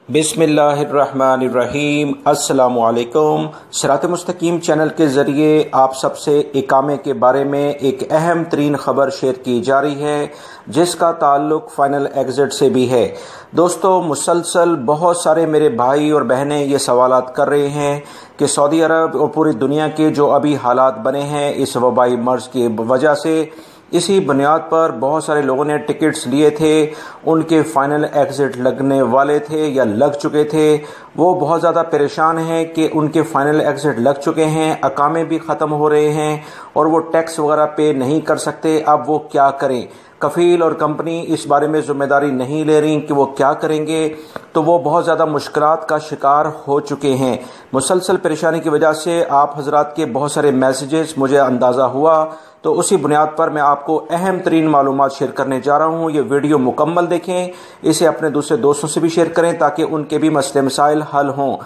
بسم اللہ الرحمن الرحیم۔ السلام علیکم۔ صراط مستقیم چینل کے ذریعے آپ سب سے اقامے کے بارے میں ایک اہم ترین خبر شیئر کی جا رہی ہے، جس کا تعلق فائنل ایگزٹ سے بھی ہے۔ دوستو، مسلسل بہت سارے میرے بھائی اور بہنیں یہ سوالات کر رہے ہیں کہ سعودی عرب اور پوری دنیا کے جو ابھی حالات بنے ہیں اس وبائی مرض کی وجہ سے، اسی بنیاد پر بہت سارے لوگوں نے ٹکٹس لیے تھے، ان کے فائنل ایگزٹ لگنے والے تھے یا لگ چکے تھے، وہ بہت زیادہ پریشان ہیں کہ ان کے فائنل ایگزٹ لگ چکے ہیں، اقامے بھی ختم ہو رہے ہیں اور وہ ٹیکس وغیرہ پے نہیں کر سکتے۔ اب وہ کیا کریں؟ کفیل اور کمپنی اس بارے میں ذمہ داری نہیں لے رہی کہ وہ کیا کریں گے، تو وہ بہت زیادہ مشکلات کا شکار ہو چکے ہیں۔ مسلسل پریشانی کی وجہ سے آپ حضرات کے بہت سارے میسیجز مجھے اندازہ ہوا، تو اسی بنیاد پر میں آپ کو اہم ترین معلومات شیئر کرنے جا رہا ہوں۔ یہ ویڈیو مکمل دیکھیں، اسے اپنے دوسرے دوستوں سے بھی شیئر کریں تاکہ ان کے بھی مسئلے مسائل حل ہوں۔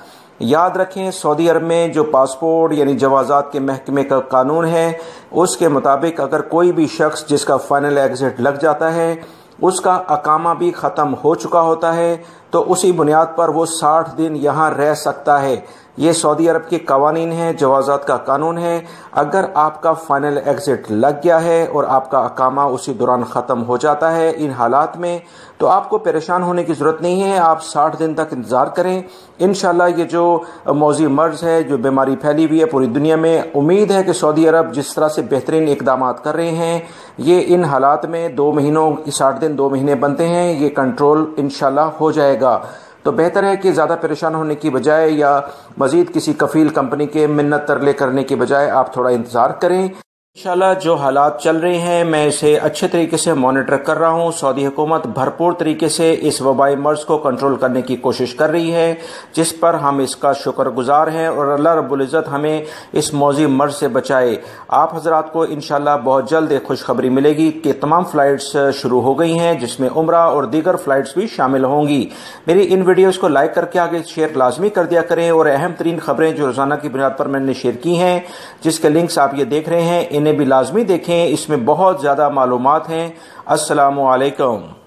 یاد رکھیں، سعودی عرب میں جو پاسپورٹ یعنی جوازات کے محکمے کا قانون ہے، اس کے مطابق اگر کوئی بھی شخص جس کا فائنل ایگزٹ لگ جاتا ہے، اس کا اقامہ بھی ختم ہو چکا ہوتا ہے، تو اسی بنیاد پر وہ 60 دن یہاں رہ سکتا ہے۔ یہ سعودی عرب کے قوانین ہیں، جوازات کا قانون ہے۔ اگر آپ کا فائنل ایگزٹ لگ گیا ہے اور آپ کا اقامہ اسی دوران ختم ہو جاتا ہے ان حالات میں، تو آپ کو پریشان ہونے کی ضرورت نہیں ہے۔ آپ 60 دن تک انتظار کریں۔ انشاءاللہ یہ جو موذی مرض ہے، جو بیماری پھیلی ہوئی ہے پوری دنیا میں، امید ہے کہ سعودی عرب جس طرح سے بہترین اقدامات کر رہے ہیں، یہ ان حالات میں 2 مہینوں 60 دن 2 مہینے بنتے ہیں، یہ کنٹرول انشاءاللہ ہو جائے گا۔ تو بہتر ہے کہ زیادہ پریشان ہونے کی بجائے یا مزید کسی کفیل کمپنی کے منت ترلے کرنے کی بجائے آپ تھوڑا انتظار کریں۔ انشاءاللہ جو حالات چل رہے ہیں میں اسے اچھے طریقے سے مانیٹر کر رہا ہوں۔ سعودی حکومت بھرپور طریقے سے اس وبائی مرض کو کنٹرول کرنے کی کوشش کر رہی ہے، جس پر ہم اس کا شکر گزار ہیں، اور اللہ رب العزت ہمیں اس موذی مرض سے بچائے۔ آپ حضرات کو انشاءاللہ بہت جلد ایک خوشخبری ملے گی کہ تمام فلائٹس شروع ہو گئی ہیں، جس میں عمرہ اور دیگر فلائٹس بھی شامل ہوں گی۔ میری ان ویڈیوز کو لائک کر کے آگے شیئر لازمی کر دیا کریں، اور اہم ترین خبریں جو روزانہ کی بنیاد پر میں نے شیئر کی ہیں، جس کے لنکس آپ یہ دیکھ رہے ہیں، انہیں بھی لازمی دیکھیں، اس میں بہت زیادہ معلومات ہیں۔ السلام علیکم۔